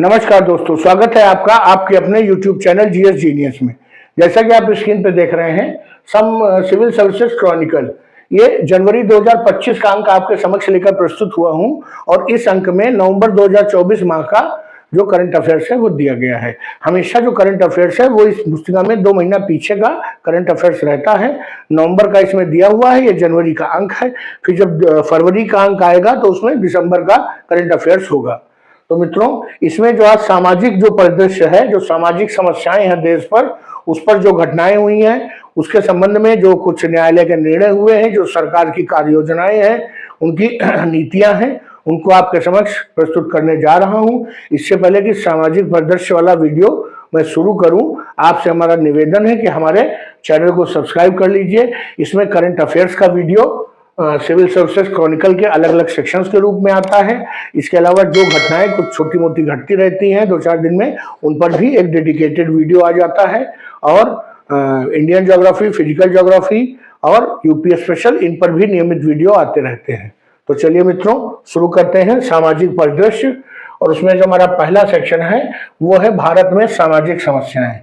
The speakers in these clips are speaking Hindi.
नमस्कार दोस्तों, स्वागत है आपका आपके अपने YouTube चैनल जीएस जीनियस में। जैसा कि आप स्क्रीन पे देख रहे हैं, सम सिविल सर्विसेज क्रॉनिकल, ये जनवरी 2025 का अंक आपके समक्ष लेकर प्रस्तुत हुआ हूं और इस अंक में नवंबर 2024 माह का जो करंट अफेयर्स है वो दिया गया है। हमेशा जो करंट अफेयर्स है वो इस पुस्तिका में 2 महीना पीछे का करंट अफेयर्स रहता है। नवंबर का इसमें दिया हुआ है, ये जनवरी का अंक है। फिर जब फरवरी का अंक आएगा तो उसमें दिसंबर का करंट अफेयर्स होगा। तो मित्रों, इसमें जो आज सामाजिक जो परिदृश्य है, जो सामाजिक समस्याएं हैं देश पर, उस पर जो घटनाएं हुई हैं, उसके संबंध में जो कुछ न्यायालय के निर्णय हुए हैं, जो सरकार की कार्य योजनाएं हैं, उनकी नीतियां हैं, उनको आपके समक्ष प्रस्तुत करने जा रहा हूं। इससे पहले कि सामाजिक परिदृश्य वाला वीडियो मैं शुरू करूं, आपसे हमारा निवेदन है कि हमारे चैनल को सब्सक्राइब कर लीजिए। इसमें करंट अफेयर्स का वीडियो सिविल सर्विसेज क्रॉनिकल के अलग अलग सेक्शंस के रूप में आता है। इसके अलावा जो घटनाएं कुछ छोटी मोटी घटती रहती हैं 2-4 दिन में, उन पर भी एक डेडिकेटेड वीडियो आ जाता है। और इंडियन ज्योग्राफी, फिजिकल ज्योग्राफी और यूपी स्पेशल, इन पर भी नियमित वीडियो आते रहते हैं। तो चलिए मित्रों, शुरू करते हैं सामाजिक परिदृश्य। और उसमें जो हमारा पहला सेक्शन है वो है भारत में सामाजिक समस्याएं।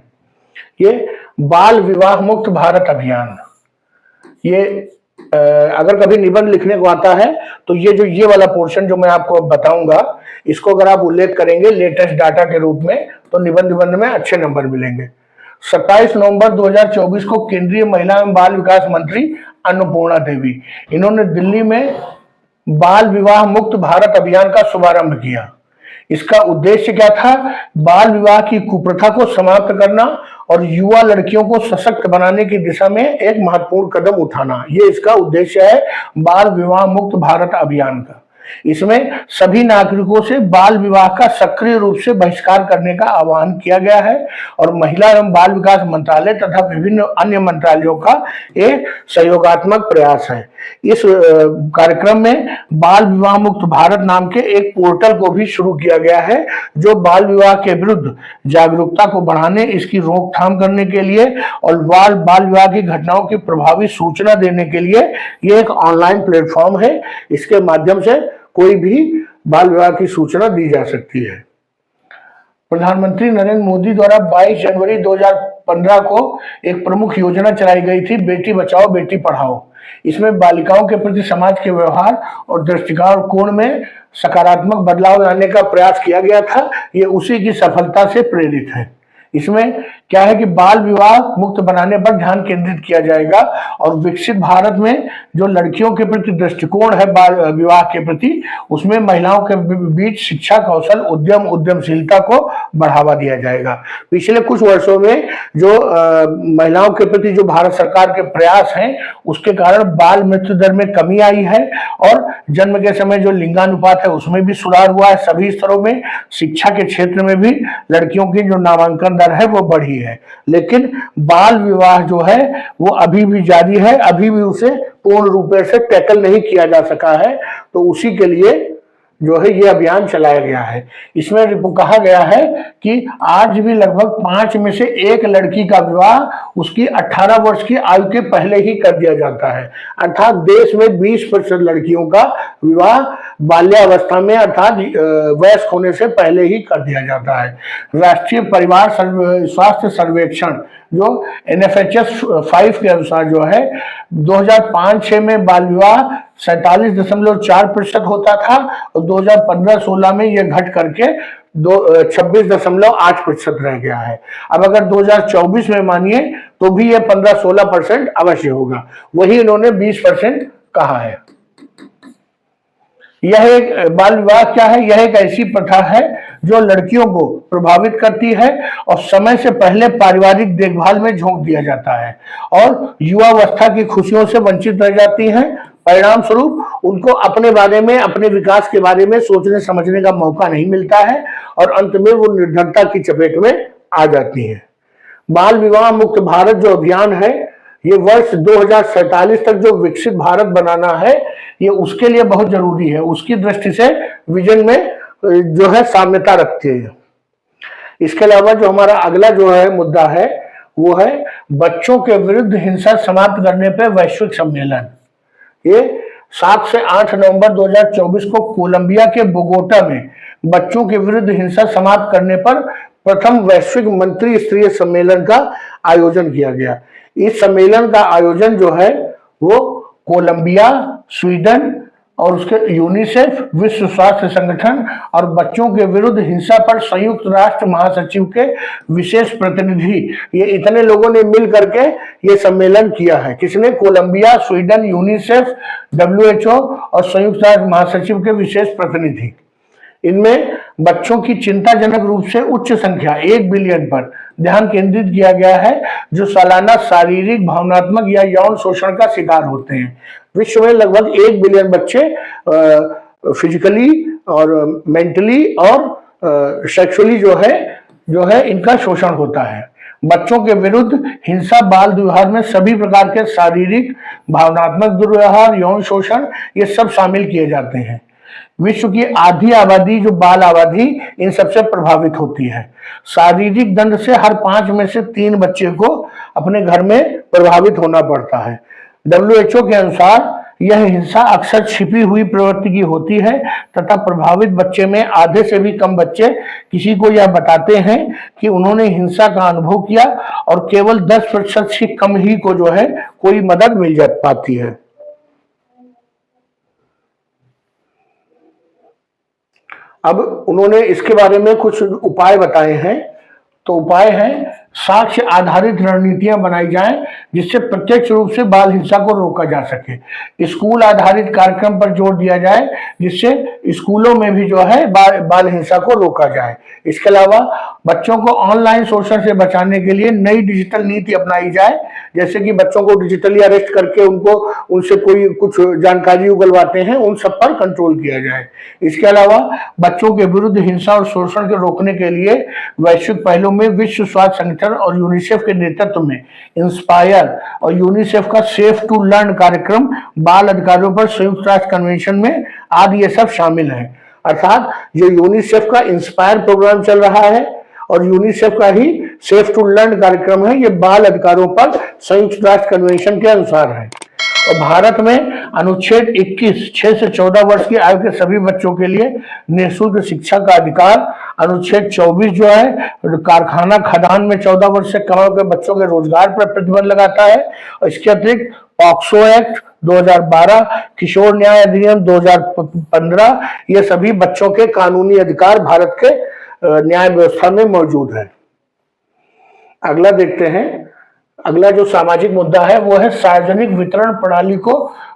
ये बाल विवाह मुक्त भारत अभियान, ये अगर कभी निबंध लिखने को आता है तो ये वाला पोर्शन जो मैं आपको अब बताऊंगा, इसको अगर आप उल्लेख करेंगे लेटेस्ट डाटा के रूप में, तो निबंध में अच्छे नंबर मिलेंगे। 27 नवंबर 2024 को केंद्रीय महिला एवं बाल विकास मंत्री अन्नपूर्णा देवी, इन्होंने दिल्ली में बाल विवाह मुक्त भारत अभियान का शुभारंभ किया। इसका उद्देश्य क्या था? बाल विवाह की कुप्रथा को समाप्त करना और युवा लड़कियों को सशक्त बनाने की दिशा में एक महत्वपूर्ण कदम उठाना, ये इसका उद्देश्य है बाल विवाह मुक्त भारत अभियान का। इसमें सभी नागरिकों से बाल विवाह का सक्रिय रूप से बहिष्कार करने का आह्वान किया गया है और महिला एवं बाल विकास मंत्रालय तथा विभिन्न अन्य मंत्रालयों का एक सहयोगात्मक प्रयास है। इस कार्यक्रम में बाल विवाह मुक्त भारत नाम के एक पोर्टल को भी शुरू किया गया है, जो बाल विवाह के विरुद्ध जागरूकता को बढ़ाने, इसकी रोकथाम करने के लिए और बाल विवाह की घटनाओं की प्रभावी सूचना देने के लिए ये एक ऑनलाइन प्लेटफॉर्म है। इसके माध्यम से कोई भी बाल विवाह की सूचना दी जा सकती है। प्रधानमंत्री नरेंद्र मोदी द्वारा 22 जनवरी 2015 को एक प्रमुख योजना चलाई गई थी, बेटी बचाओ बेटी पढ़ाओ। इसमें बालिकाओं के प्रति समाज के व्यवहार और दृष्टिकोण में सकारात्मक बदलाव लाने का प्रयास किया गया था। ये उसी की सफलता से प्रेरित है। इसमें क्या है कि बाल विवाह मुक्त बनाने पर ध्यान केंद्रित किया जाएगा और विकसित भारत में जो लड़कियों के प्रति दृष्टिकोण है बाल विवाह के प्रति, उसमें महिलाओं के बीच शिक्षा, कौशल, उद्यमशीलता को बढ़ावा दिया जाएगा। पिछले कुछ वर्षों में जो महिलाओं के प्रति जो भारत सरकार के प्रयास हैं, उसके कारण बाल मृत्यु दर में कमी आई है और जन्म के समय जो लिंगानुपात है उसमें भी सुधार हुआ है। सभी स्तरों में, शिक्षा के क्षेत्र में भी लड़कियों की जो नामांकन दर है वो बढ़ी है। लेकिन बाल विवाह जो है वो अभी भी जारी है, अभी भी उसे पूर्ण रूप से टैकल नहीं किया जा सका है। तो उसी के लिए जो है ये अभियान चलाया गया है। इसमें कहा गया है कि आज भी लगभग 5 में से 1 लड़की का विवाह उसकी 18 वर्ष की आयु के पहले ही कर दिया जाता है। अर्थात देश में 20% लड़कियों का विवाह बाल्यावस्था में अर्थात वयस्क होने से पहले ही कर दिया जाता है। राष्ट्रीय परिवार स्वास्थ्य सर्वेक्षण जो NFHS 5 के अनुसार जो है 2005-6 में बाल विवाह 47.4% होता था और 2015-16 में यह घट करके 26.8% रह गया है। अब अगर 2024 में मानिए तो भी यह 15-16% अवश्य होगा। वही इन्होंने 20% कहा है। यह एक बाल विवाह क्या है? यह एक ऐसी प्रथा है जो लड़कियों को प्रभावित करती है और समय से पहले पारिवारिक देखभाल में झोंक दिया जाता है और युवावस्था की खुशियों से वंचित रह जाती हैं। परिणाम स्वरूप उनको अपने बारे में, अपने विकास के बारे में सोचने समझने का मौका नहीं मिलता है और अंत में वो निर्धनता की चपेट में आ जाती है। बाल विवाह मुक्त भारत जो अभियान है, ये वर्ष 2047 तक जो विकसित भारत बनाना है, ये उसके लिए बहुत जरूरी है। उसकी दृष्टि से विजन में जो है साम्यता रखती है। इसके अलावा जो हमारा अगला जो है मुद्दा है वो है बच्चों के विरुद्ध हिंसा समाप्त करने पर वैश्विक सम्मेलन। ये 7 से 8 नवंबर 2024 को कोलंबिया के बोगोटा में बच्चों के विरुद्ध हिंसा समाप्त करने पर प्रथम वैश्विक मंत्री स्तरीय सम्मेलन का आयोजन किया गया। इस सम्मेलन का आयोजन जो है वो कोलंबिया, स्वीडन और उसके यूनिसेफ, विश्व स्वास्थ्य संगठन और बच्चों के विरुद्ध हिंसा पर संयुक्त राष्ट्र महासचिव के विशेष प्रतिनिधि, ये इतने लोगों ने मिल करके ये सम्मेलन किया है। किसने? कोलंबिया, स्वीडन, यूनिसेफ, WHO और संयुक्त राष्ट्र महासचिव के विशेष प्रतिनिधि। इनमें बच्चों की चिंताजनक रूप से उच्च संख्या 1 बिलियन पर ध्यान केंद्रित किया गया है, जो सालाना शारीरिक, भावनात्मक या यौन शोषण का शिकार होते हैं। विश्व में लगभग 1 बिलियन बच्चे फिजिकली और मेंटली और सेक्सुअली जो है इनका शोषण होता है। बच्चों के विरुद्ध हिंसा, बाल विवाह में सभी प्रकार के शारीरिक, भावनात्मक दुर्व्यवहार, यौन शोषण, ये सब शामिल किए जाते हैं। विश्व की आधी आबादी, जो बाल आबादी, इन सबसे प्रभावित होती है। शारीरिक दंड से हर 5 में से 3 बच्चे को अपने घर में प्रभावित होना पड़ता है। WHO के अनुसार यह हिंसा अक्सर छिपी हुई प्रवृत्ति की होती है तथा प्रभावित बच्चे में आधे से भी कम बच्चे किसी को यह बताते हैं कि उन्होंने हिंसा का अनुभव किया और केवल 10% से कम ही को जो है कोई मदद मिल जा पाती है। अब उन्होंने इसके बारे में कुछ उपाय बताए हैं। तो उपाय है, साक्ष्य आधारित रणनीतियां बनाई जाएं जिससे प्रत्यक्ष रूप से बाल हिंसा को रोका जा सके। स्कूल आधारित कार्यक्रम पर जोर दिया जाए जिससे स्कूलों में भी जो है बाल हिंसा को रोका जाए। इसके अलावा बच्चों को ऑनलाइन शोषण से बचाने के लिए नई डिजिटल नीति अपनाई जाए, जैसे कि बच्चों को डिजिटली अरेस्ट करके उनसे कोई कुछ जानकारी उगलवाते हैं, उन सब पर कंट्रोल किया जाए। इसके अलावा बच्चों के विरुद्ध हिंसा और शोषण को रोकने के लिए वैश्विक पहलों में विश्व स्वास्थ्य संगठन और यूनिसेफ के नेतृत्व में इंस्पायर और यूनिसेफ का सेफ टू लर्न कार्यक्रम, बाल अधिकारों पर संयुक्त राष्ट्र कन्वेंशन में आदि ये सब शामिल है। अर्थात जो यूनिसेफ का इंस्पायर प्रोग्राम चल रहा है और यूनिसेफ का ही सेफ टू लर्न कार्यक्रम है, ये बाल अधिकारों पर संयुक्त राष्ट्र कन्वेंशन के अनुसार है। और भारत में अनुच्छेद 21 6 से 14 वर्ष की आयु के सभी बच्चों के लिए निःशुल्क शिक्षा का अधिकार, अनुच्छेद 24 जो है कारखाना खदान में 14 वर्ष से कम के बच्चों के रोजगार पर प्रतिबंध लगाता है। और इसके अतिरिक्त पॉक्सो एक्ट 2012, किशोर न्याय अधिनियम 2015, ये सभी बच्चों के कानूनी अधिकार भारत के न्याय व्यवस्था में मौजूद है। अगला देखते हैं। अगला जो सामाजिक मुद्दा है वो है सार्वजनिक वितरण प्रणाली को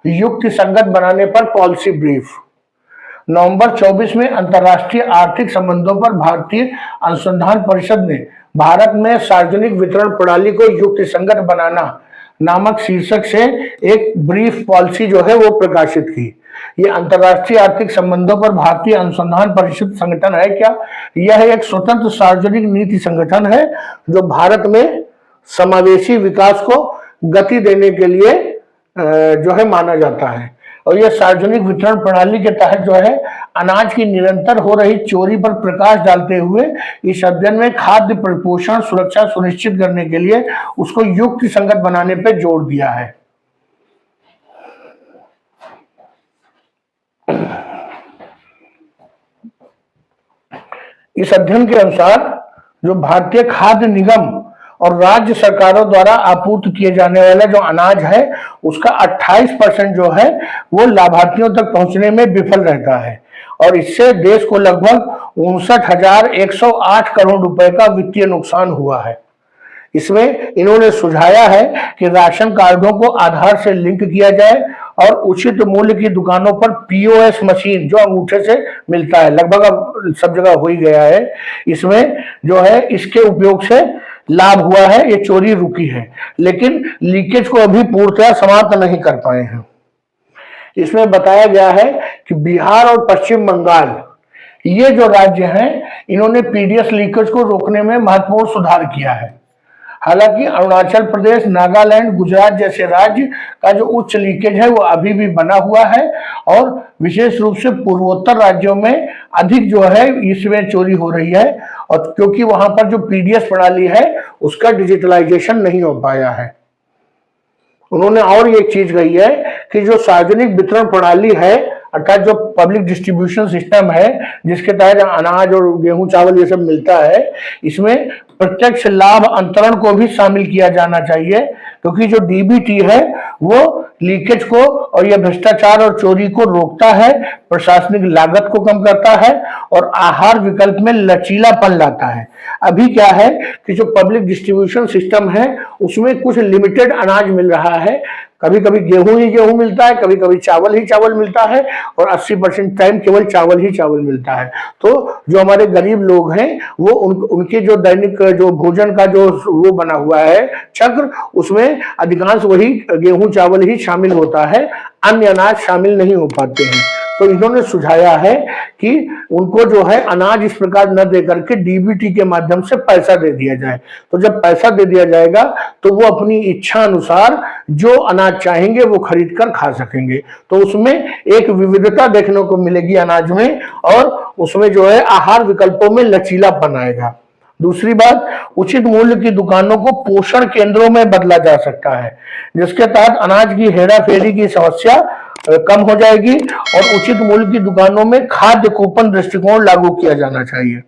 युक्ति संगत बनाने पर पॉलिसी ब्रीफ। नवंबर 24 में अंतर्राष्ट्रीय आर्थिक संबंधों पर भारतीय अनुसंधान परिषद ने भारत में सार्वजनिक वितरण प्रणाली को युक्ति संगत बनाना नामक शीर्षक से एक ब्रीफ पॉलिसी जो है वो प्रकाशित की। ये अंतर्राष्ट्रीय आर्थिक संबंधों पर भारतीय अनुसंधान परिषद संगठन है क्या? यह एक स्वतंत्र सार्वजनिक नीति संगठन है जो भारत में समावेशी विकास को गति देने के लिए जो है माना जाता है। और यह सार्वजनिक वितरण प्रणाली के तहत जो है अनाज की निरंतर हो रही चोरी पर प्रकाश डालते हुए इस अध्ययन में खाद्य परिपोषण सुरक्षा सुनिश्चित करने के लिए उसको युक्ति संगत बनाने पर जोर दिया है। इस अध्ययन के अनुसार जो भारतीय खाद्य निगम और राज्य सरकारों द्वारा आपूर्ति किए जाने वाला जो अनाज है उसका 28% जो है वो लाभार्थियों तक पहुंचने में विफल रहता है और इससे देश को लगभग 59,108 करोड़ रुपए का वित्तीय नुकसान हुआ है। इसमें इन्होंने सुझाया है कि राशन कार्डों को आधार से लिंक किया जाए और उचित मूल्य की दुकानों पर POS मशीन जो अंगूठे से मिलता है, लगभग अब सब जगह हो ही गया है, इसमें जो है इसके उपयोग से लाभ हुआ है, ये चोरी रुकी है, लेकिन लीकेज को अभी पूर्णतः समाप्त नहीं कर पाए हैं। इसमें बताया गया है कि बिहार और पश्चिम बंगाल ये जो राज्य हैं इन्होंने PDS लीकेज को रोकने में महत्वपूर्ण सुधार किया है। हालांकि अरुणाचल प्रदेश, नागालैंड, गुजरात जैसे राज्य का जो उच्च लीकेज है वो अभी भी बना हुआ है और विशेष रूप से पूर्वोत्तर राज्यों में अधिक जो है इसमें चोरी हो रही है और क्योंकि वहां पर जो PDS प्रणाली है उसका डिजिटलाइजेशन नहीं हो पाया है। उन्होंने और एक चीज कही है कि जो सार्वजनिक वितरण प्रणाली है, अर्थात जो पब्लिक डिस्ट्रीब्यूशन सिस्टम है, जिसके तहत अनाज और गेहूं चावल ये सब मिलता है, इसमें प्रत्यक्ष लाभ अंतरण को भी शामिल किया जाना चाहिए, क्योंकि जो डीबीटी है वो लीकेज को और यह भ्रष्टाचार और चोरी को रोकता है, प्रशासनिक लागत को कम करता है और आहार विकल्प में लचीलापन लाता है। अभी क्या है कि जो पब्लिक डिस्ट्रीब्यूशन सिस्टम है उसमें कुछ लिमिटेड अनाज मिल रहा है, कभी कभी गेहूं ही गेहूं मिलता है, कभी कभी चावल ही चावल मिलता है और 80% टाइम केवल चावल ही चावल मिलता है। तो जो हमारे गरीब लोग हैं वो उनके जो दैनिक जो भोजन का जो वो बना हुआ है चक्र, उसमें अधिकांश वही गेहूं चावल ही शामिल होता है, अन्य अनाज शामिल नहीं हो पाते हैं। तो इन्होंने सुझाया है कि उनको जो है अनाज इस प्रकार न दे करके डीबीटी के माध्यम से पैसा दे दिया जाए। तो जब पैसा दे दिया जाएगा तो वो अपनी इच्छा अनुसार जो अनाज चाहेंगे वो खरीद कर खा सकेंगे। तो उसमें एक विविधता देखने को मिलेगी अनाज में, और उसमें जो है आहार विकल्पों में लचीलापन आएगा। दूसरी बात, उचित मूल्य की दुकानों को पोषण केंद्रों में बदला जा सकता है, जिसके तहत अनाज की हेरा फेरी की समस्या कम हो जाएगी और उचित मूल्य की दुकानों में खाद्य कूपन दृष्टिकोण लागू किया जाना चाहिए।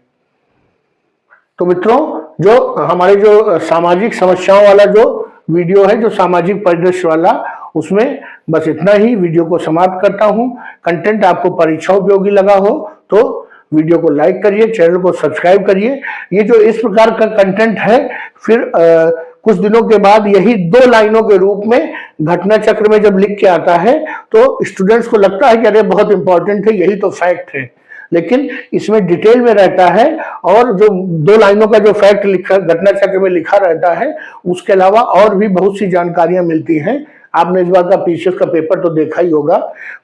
तो मित्रों, जो हमारे जो सामाजिक समस्याओं वाला जो वीडियो है, जो सामाजिक परिदृश्य वाला, उसमें बस इतना ही। वीडियो को समाप्त करता हूं। कंटेंट आपको परीक्षा उपयोगी लगा हो तो वीडियो को लाइक करिए, चैनल को सब्सक्राइब करिए। ये जो इस प्रकार का कंटेंट है फिर कुछ दिनों के बाद यही 2 लाइनों के रूप में घटना चक्र में जब लिख के आता है तो स्टूडेंट्स को लगता है कि अरे बहुत इंपॉर्टेंट है, यही तो फैक्ट है, लेकिन इसमें डिटेल में रहता है। और जो 2 लाइनों का जो फैक्ट लिखा घटना चक्र में लिखा रहता है, उसके अलावा और भी बहुत सी जानकारियां मिलती हैं। आपने इस बार का पीसीएस का पेपर तो देखा ही होगा,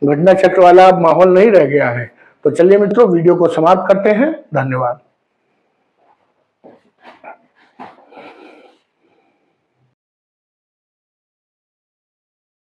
घटना चक्र वाला माहौल नहीं रह गया है। तो चलिए मित्रों, वीडियो को समाप्त करते हैं। धन्यवाद।